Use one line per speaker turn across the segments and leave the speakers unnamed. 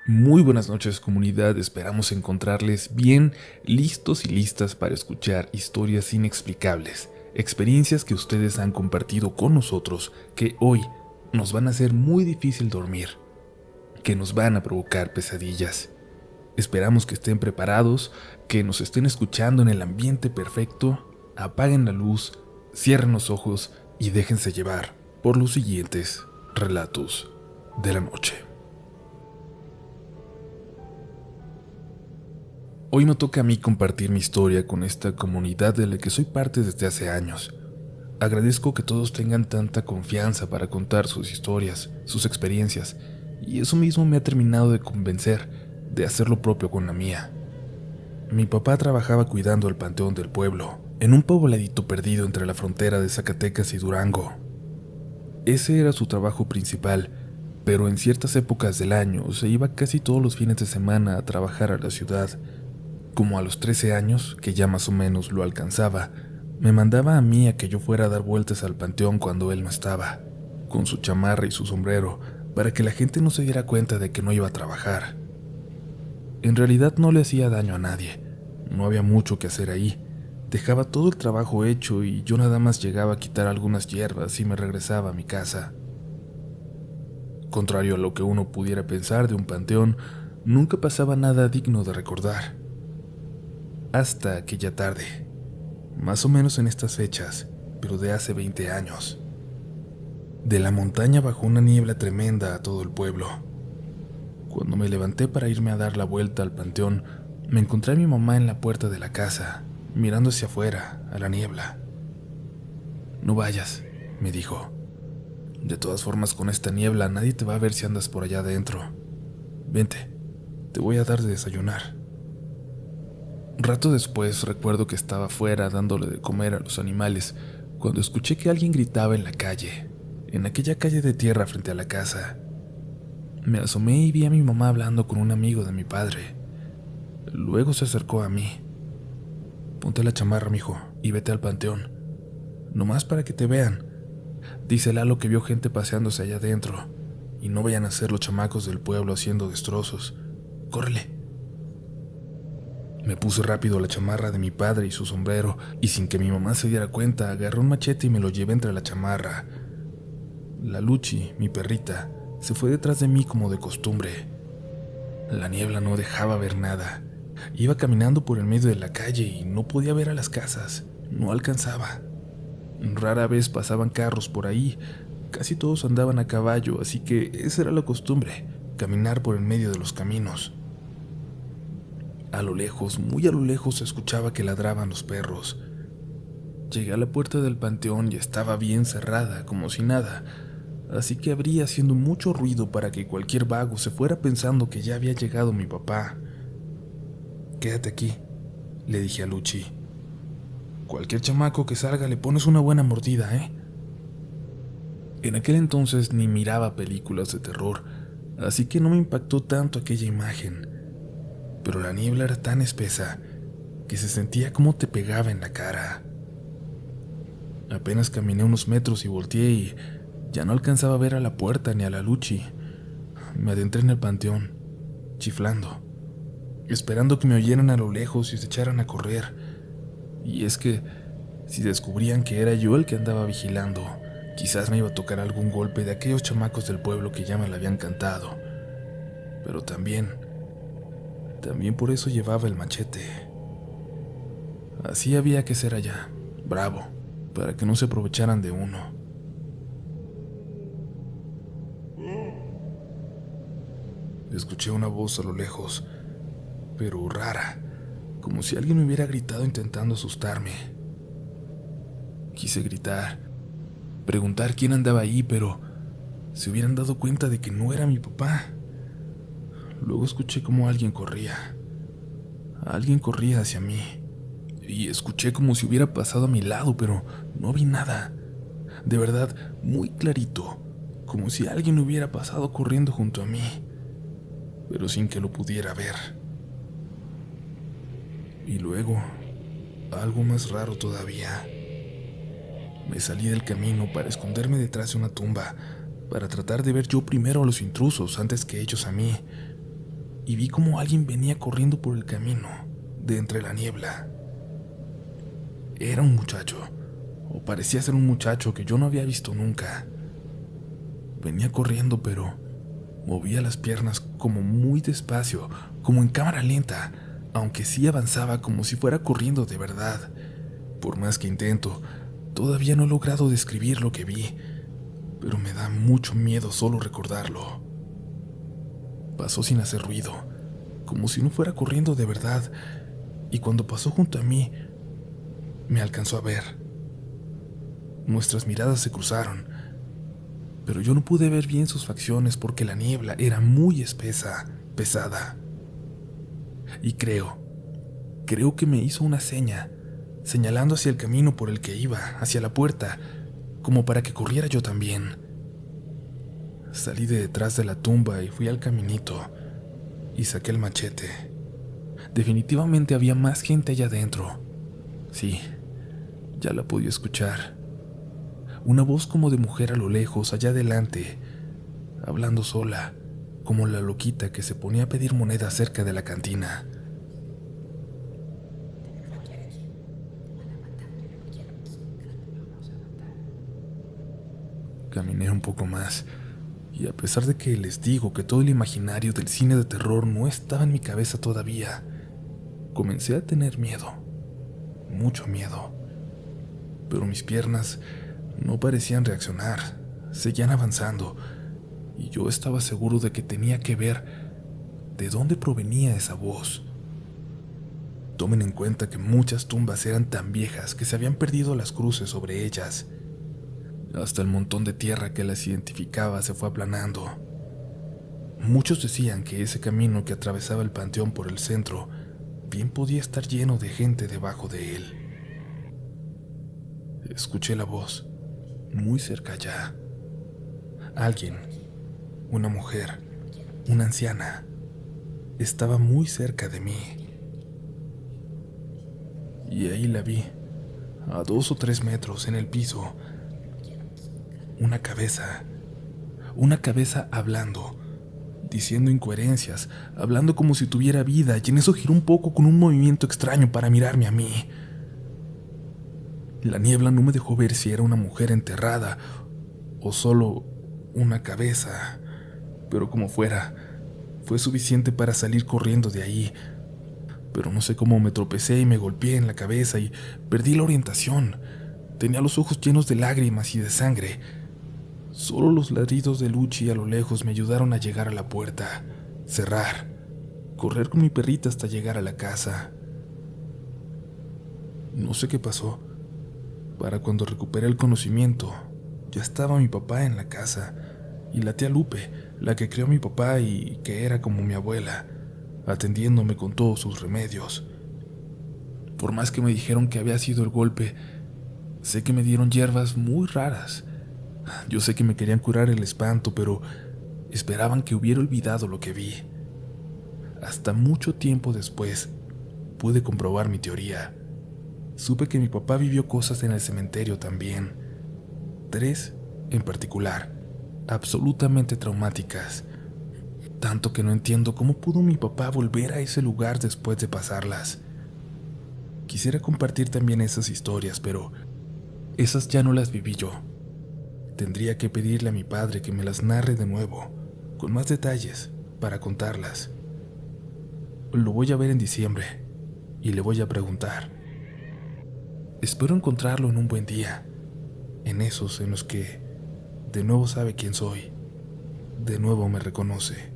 Muy buenas noches, comunidad. Esperamos encontrarles bien listos y listas para escuchar historias inexplicables, experiencias que ustedes han compartido con nosotros, que hoy nos van a hacer muy difícil dormir, que nos van a provocar pesadillas. Esperamos que estén preparados, que nos estén escuchando en el ambiente perfecto. Apaguen la luz, cierren los ojos y déjense llevar por los siguientes relatos de la noche. Hoy me toca a mí compartir mi historia con esta comunidad de la que soy parte desde hace años. Agradezco que todos tengan tanta confianza para contar sus historias, sus experiencias, y eso mismo me ha terminado de convencer de hacer lo propio con la mía. Mi papá trabajaba cuidando el panteón del pueblo, en un pobladito perdido entre la frontera de Zacatecas y Durango. Ese era su trabajo principal, pero en ciertas épocas del año se iba casi todos los fines de semana a trabajar a la ciudad. Como a los 13 años, que ya más o menos lo alcanzaba, me mandaba a mí a que yo fuera a dar vueltas al panteón cuando él no estaba, con su chamarra y su sombrero, para que la gente no se diera cuenta de que no iba a trabajar. En realidad no le hacía daño a nadie, no había mucho que hacer ahí, dejaba todo el trabajo hecho y yo nada más llegaba a quitar algunas hierbas y me regresaba a mi casa. Contrario a lo que uno pudiera pensar de un panteón, nunca pasaba nada digno de recordar. Hasta aquella tarde, más o menos en estas fechas, pero de hace 20 años. De la montaña bajó una niebla tremenda a todo el pueblo. Cuando me levanté para irme a dar la vuelta al panteón, me encontré a mi mamá en la puerta de la casa, mirando hacia afuera, a la niebla. «No vayas», me dijo. «De todas formas, con esta niebla nadie te va a ver si andas por allá adentro. Vente, te voy a dar de desayunar». Rato después recuerdo que estaba afuera dándole de comer a los animales cuando escuché que alguien gritaba en la calle, en aquella calle de tierra frente a la casa. Me asomé y vi a mi mamá hablando con un amigo de mi padre. Luego se acercó a mí. «Ponte la chamarra, mijo, y vete al panteón. Nomás para que te vean. Dice Lalo que vio gente paseándose allá adentro, y no vayan a ser los chamacos del pueblo haciendo destrozos. Córrele». Me puse rápido la chamarra de mi padre y su sombrero, y sin que mi mamá se diera cuenta, agarré un machete y me lo llevé entre la chamarra. La Luchi, mi perrita, se fue detrás de mí como de costumbre. La niebla no dejaba ver nada. Iba caminando por el medio de la calle y no podía ver a las casas, no alcanzaba. Rara vez pasaban carros por ahí, casi todos andaban a caballo, así que esa era la costumbre, caminar por el medio de los caminos. A lo lejos, muy a lo lejos, se escuchaba que ladraban los perros. Llegué a la puerta del panteón y estaba bien cerrada, como si nada, así que abrí haciendo mucho ruido para que cualquier vago se fuera pensando que ya había llegado mi papá. «Quédate aquí», le dije a Luchi. «Cualquier chamaco que salga le pones una buena mordida, ¿eh?» En aquel entonces ni miraba películas de terror, así que no me impactó tanto aquella imagen. Pero la niebla era tan espesa que se sentía como te pegaba en la cara. Apenas caminé unos metros y volteé y ya no alcanzaba a ver a la puerta ni a la Luchi. Me adentré en el panteón, chiflando, esperando que me oyeran a lo lejos y se echaran a correr. Y es que, si descubrían que era yo el que andaba vigilando, quizás me iba a tocar algún golpe de aquellos chamacos del pueblo que ya me la habían cantado. Pero también por eso llevaba el machete. Así había que ser allá, bravo, para que no se aprovecharan de uno. Escuché una voz a lo lejos, pero rara, como si alguien me hubiera gritado intentando asustarme. Quise gritar, preguntar quién andaba ahí, pero se hubieran dado cuenta de que no era mi papá. Luego escuché como alguien corría hacia mí, y escuché como si hubiera pasado a mi lado, pero no vi nada. De verdad, muy clarito, como si alguien hubiera pasado corriendo junto a mí, pero sin que lo pudiera ver. Y luego, algo más raro todavía. Me salí del camino para esconderme detrás de una tumba, para tratar de ver yo primero a los intrusos antes que ellos a mí. y vi como alguien venía corriendo por el camino, de entre la niebla. Era un muchacho, o parecía ser un muchacho que yo no había visto nunca. Venía corriendo, pero movía las piernas como muy despacio, como en cámara lenta, aunque sí avanzaba como si fuera corriendo de verdad. Por más que intento, todavía no he logrado describir lo que vi, pero me da mucho miedo solo recordarlo. Pasó sin hacer ruido, como si no fuera corriendo de verdad, y cuando pasó junto a mí, me alcanzó a ver. Nuestras miradas se cruzaron, pero yo no pude ver bien sus facciones porque la niebla era muy espesa, pesada. Y creo que me hizo una seña, señalando hacia el camino por el que iba, hacia la puerta, como para que corriera yo también. Salí de detrás de la tumba y fui al caminito, y saqué el machete. Definitivamente había más gente allá adentro. Sí, ya la podía escuchar. Una voz como de mujer a lo lejos, allá adelante, hablando sola, como la loquita que se ponía a pedir monedas cerca de la cantina. Caminé un poco más, y a pesar de que les digo que todo el imaginario del cine de terror no estaba en mi cabeza todavía, comencé a tener miedo, mucho miedo. Pero mis piernas no parecían reaccionar, seguían avanzando, y yo estaba seguro de que tenía que ver de dónde provenía esa voz. Tomen en cuenta que muchas tumbas eran tan viejas que se habían perdido las cruces sobre ellas. Hasta el montón de tierra que las identificaba se fue aplanando. Muchos decían que ese camino que atravesaba el panteón por el centro bien podía estar lleno de gente debajo de él. Escuché la voz, muy cerca ya. Alguien, una mujer, una anciana, estaba muy cerca de mí. Y ahí la vi, a 2 o 3 metros en el piso. Una cabeza hablando, diciendo incoherencias, hablando como si tuviera vida, y en eso giró un poco con un movimiento extraño para mirarme a mí. La niebla no me dejó ver si era una mujer enterrada o solo una cabeza, pero como fuera, fue suficiente para salir corriendo de ahí. Pero no sé cómo me tropecé y me golpeé en la cabeza y perdí la orientación. Tenía los ojos llenos de lágrimas y de sangre. Solo los ladridos de Luchi a lo lejos me ayudaron a llegar a la puerta, cerrar, correr con mi perrita hasta llegar a la casa. No sé qué pasó. Para cuando recuperé el conocimiento, ya estaba mi papá en la casa, y la tía Lupe, la que crió a mi papá y que era como mi abuela, atendiéndome con todos sus remedios. Por más que me dijeron que había sido el golpe, sé que me dieron hierbas muy raras. Yo sé que me querían curar el espanto, pero esperaban que hubiera olvidado lo que vi. Hasta mucho tiempo después, pude comprobar mi teoría. Supe que mi papá vivió cosas en el cementerio también. 3 en particular, absolutamente traumáticas. Tanto que no entiendo cómo pudo mi papá volver a ese lugar después de pasarlas. Quisiera compartir también esas historias, pero esas ya no las viví yo. Tendría que pedirle a mi padre que me las narre de nuevo, con más detalles, para contarlas. Lo voy a ver en diciembre, y le voy a preguntar. Espero encontrarlo en un buen día, en esos en los que de nuevo sabe quién soy, de nuevo me reconoce.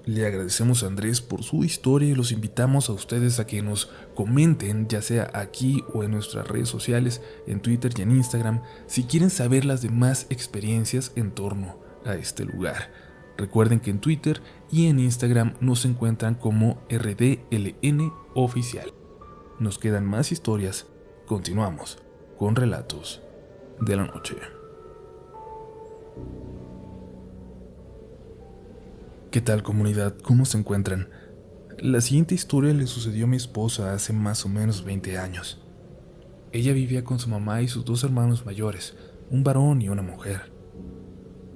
Le agradecemos a Andrés por su historia y los invitamos a ustedes a que nos comenten, ya sea aquí o en nuestras redes sociales, en Twitter y en Instagram, si quieren saber las demás experiencias en torno a este lugar. Recuerden que en Twitter y en Instagram nos encuentran como RDLN Oficial. Nos quedan más historias. Continuamos con Relatos de la Noche. ¿Qué tal, comunidad? ¿Cómo se encuentran? La siguiente historia le sucedió a mi esposa hace más o menos 20 años. Ella vivía con su mamá y sus 2 hermanos mayores, un varón y una mujer.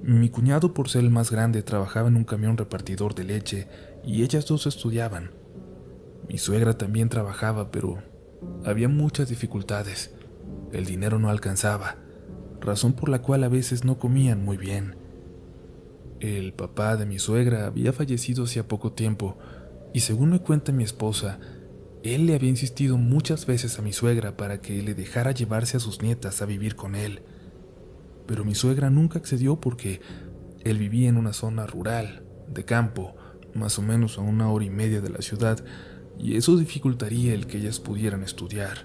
Mi cuñado, por ser el más grande, trabajaba en un camión repartidor de leche y ellas dos estudiaban. Mi suegra también trabajaba, pero había muchas dificultades. El dinero no alcanzaba, razón por la cual a veces no comían muy bien. El papá de mi suegra había fallecido hacía poco tiempo y, según me cuenta mi esposa, él le había insistido muchas veces a mi suegra para que le dejara llevarse a sus nietas a vivir con él. Pero mi suegra nunca accedió porque él vivía en una zona rural, de campo, más o menos a 1 hora y media de la ciudad, y eso dificultaría el que ellas pudieran estudiar.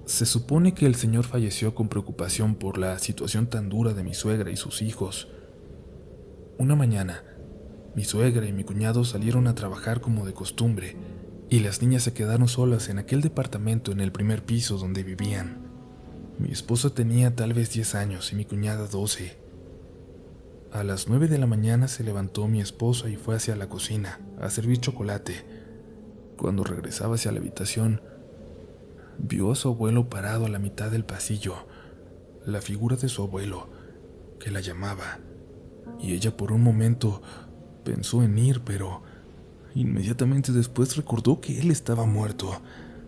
Se supone que el señor falleció con preocupación por la situación tan dura de mi suegra y sus hijos. Una mañana, mi suegra y mi cuñado salieron a trabajar como de costumbre, y las niñas se quedaron solas en aquel departamento en el primer piso donde vivían. Mi esposa tenía tal vez 10 años y mi cuñada 12. A las 9 de la mañana se levantó mi esposa y fue hacia la cocina a servir chocolate. Cuando regresaba hacia la habitación, vio a su abuelo parado a la mitad del pasillo, la figura de su abuelo, que la llamaba, y ella por un momento pensó en ir, pero inmediatamente después recordó que él estaba muerto,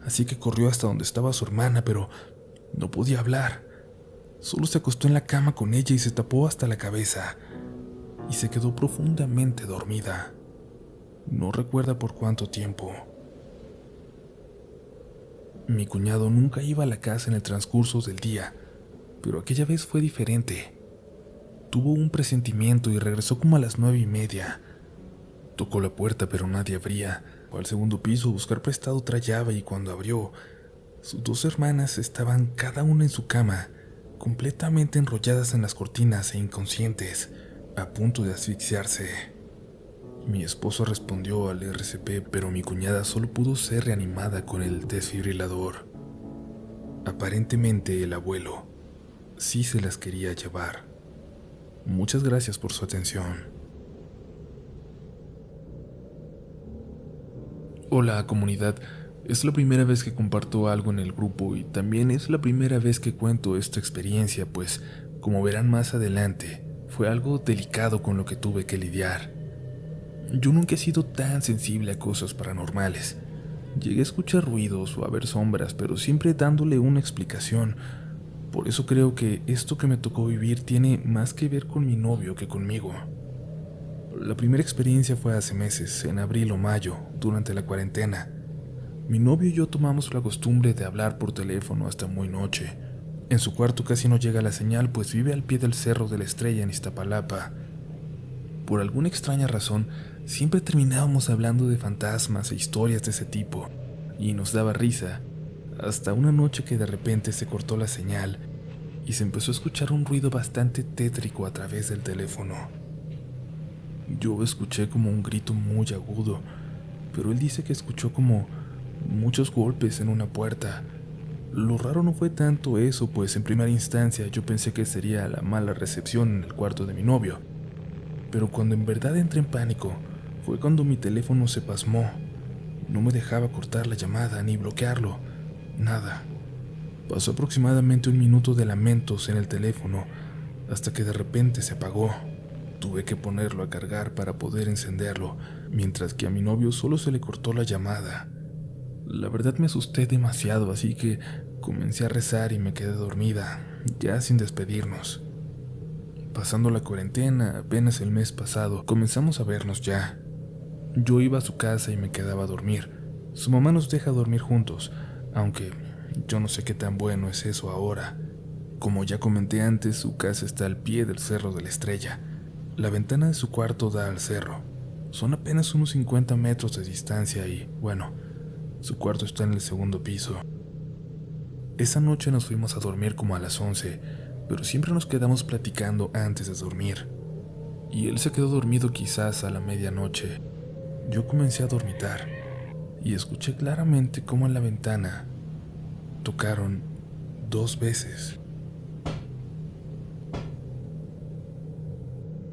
así que corrió hasta donde estaba su hermana, pero no podía hablar. Solo se acostó en la cama con ella y se tapó hasta la cabeza, y se quedó profundamente dormida. No recuerda por cuánto tiempo. Mi cuñado nunca iba a la casa en el transcurso del día, pero aquella vez fue diferente. Tuvo un presentimiento y regresó como a las 9:30. Tocó la puerta, pero nadie abría. Fue al segundo piso a buscar prestado otra llave y cuando abrió, sus dos hermanas estaban cada una en su cama, completamente enrolladas en las cortinas e inconscientes, a punto de asfixiarse. Mi esposo respondió al RCP, pero mi cuñada solo pudo ser reanimada con el desfibrilador. Aparentemente el abuelo sí se las quería llevar. Muchas gracias por su atención. Hola, comunidad. Es la primera vez que comparto algo en el grupo y también es la primera vez que cuento esta experiencia, pues, como verán más adelante, fue algo delicado con lo que tuve que lidiar. Yo nunca he sido tan sensible a cosas paranormales. Llegué a escuchar ruidos o a ver sombras, pero siempre dándole una explicación. Por eso creo que esto que me tocó vivir tiene más que ver con mi novio que conmigo. La primera experiencia fue hace meses, en abril o mayo, durante la cuarentena. Mi novio y yo tomamos la costumbre de hablar por teléfono hasta muy noche. En su cuarto casi no llega la señal, pues vive al pie del Cerro de la Estrella en Iztapalapa. Por alguna extraña razón, siempre terminábamos hablando de fantasmas e historias de ese tipo, y nos daba risa, hasta una noche que de repente se cortó la señal y se empezó a escuchar un ruido bastante tétrico a través del teléfono. Yo escuché como un grito muy agudo, pero él dice que escuchó como muchos golpes en una puerta. Lo raro no fue tanto eso, pues en primera instancia yo pensé que sería la mala recepción en el cuarto de mi novio. Pero cuando en verdad entré en pánico, fue cuando mi teléfono se pasmó. No me dejaba cortar la llamada ni bloquearlo, nada. Pasó aproximadamente 1 minuto de lamentos en el teléfono, hasta que de repente se apagó. Tuve que ponerlo a cargar para poder encenderlo, mientras que a mi novio solo se le cortó la llamada. La verdad me asusté demasiado, así que comencé a rezar y me quedé dormida, ya sin despedirnos. Pasando la cuarentena, apenas el mes pasado, comenzamos a vernos ya. Yo iba a su casa y me quedaba a dormir. Su mamá nos deja dormir juntos, aunque yo no sé qué tan bueno es eso ahora. Como ya comenté antes, su casa está al pie del Cerro de la Estrella. La ventana de su cuarto da al cerro. Son apenas unos 50 metros de distancia y, bueno, su cuarto está en el segundo piso. Esa noche nos fuimos a dormir como a las 11, pero siempre nos quedamos platicando antes de dormir. Y él se quedó dormido quizás a la medianoche. Yo comencé a dormitar y escuché claramente cómo en la ventana tocaron 2 veces.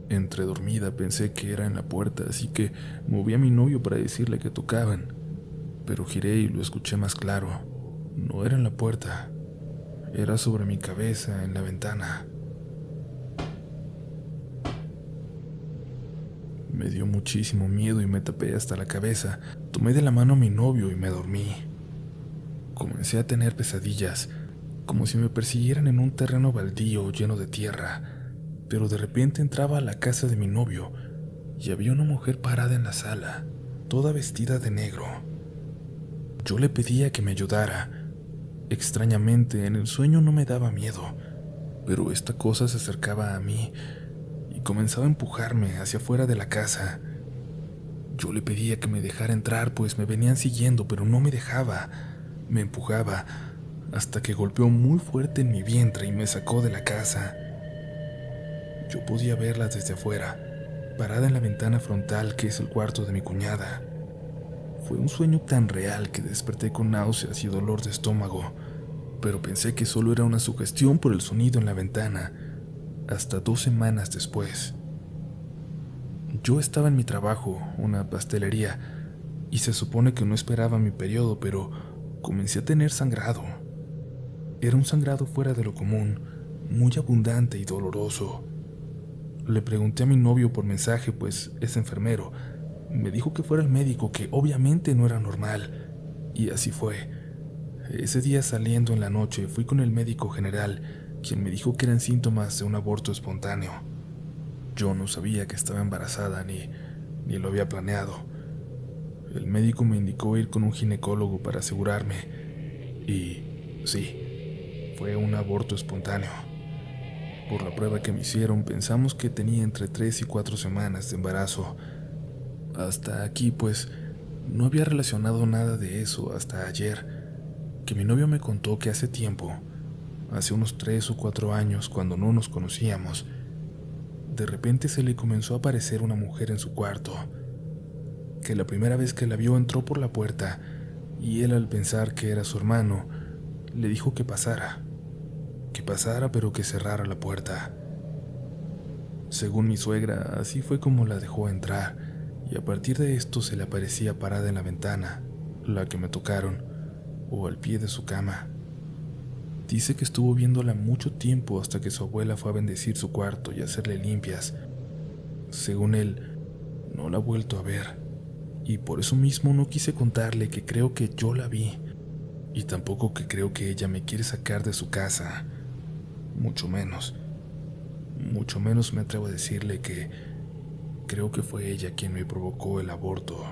Entre dormida pensé que era en la puerta, así que moví a mi novio para decirle que tocaban, pero giré y lo escuché más claro. No era en la puerta, era sobre mi cabeza en la ventana. Me dio muchísimo miedo y me tapé hasta la cabeza. Tomé de la mano a mi novio y me dormí. Comencé a tener pesadillas, como si me persiguieran en un terreno baldío lleno de tierra, pero de repente entraba a la casa de mi novio y había una mujer parada en la sala, toda vestida de negro. Yo le pedía que me ayudara. Extrañamente, en el sueño no me daba miedo, pero esta cosa se acercaba a mí y comenzaba a empujarme hacia afuera de la casa. Yo le pedía que me dejara entrar, pues me venían siguiendo, pero no me dejaba. Me empujaba hasta que golpeó muy fuerte en mi vientre y me sacó de la casa. Yo podía verla desde afuera, parada en la ventana frontal que es el cuarto de mi cuñada. Fue un sueño tan real que desperté con náuseas y dolor de estómago, pero pensé que solo era una sugestión por el sonido en la ventana, hasta 2 semanas después. Yo estaba en mi trabajo, una pastelería, y se supone que no esperaba mi periodo, pero comencé a tener sangrado. Era un sangrado fuera de lo común, muy abundante y doloroso. Le pregunté a mi novio por mensaje, pues es enfermero. Me dijo que fuera el médico, que obviamente no era normal, y así fue. Ese día, saliendo en la noche, fui con el médico general, quien me dijo que eran síntomas de un aborto espontáneo. Yo no sabía que estaba embarazada ni lo había planeado. El médico me indicó ir con un ginecólogo para asegurarme, y sí, fue un aborto espontáneo. Por la prueba que me hicieron, pensamos que tenía entre 3 y 4 semanas de embarazo. Hasta aquí, pues, no había relacionado nada de eso hasta ayer, que mi novio me contó que hace tiempo, hace unos 3 o 4 años, cuando no nos conocíamos, de repente se le comenzó a aparecer una mujer en su cuarto, que la primera vez que la vio entró por la puerta y él, al pensar que era su hermano, le dijo que pasara, pero que cerrara la puerta. Según mi suegra, así fue como la dejó entrar, y a partir de esto se le aparecía parada en la ventana, la que me tocaron, o al pie de su cama. Dice que estuvo viéndola mucho tiempo hasta que su abuela fue a bendecir su cuarto y a hacerle limpias. Según él, no la ha vuelto a ver, y por eso mismo no quise contarle que creo que yo la vi, y tampoco que creo que ella me quiere sacar de su casa. Mucho menos me atrevo a decirle que creo que fue ella quien me provocó el aborto.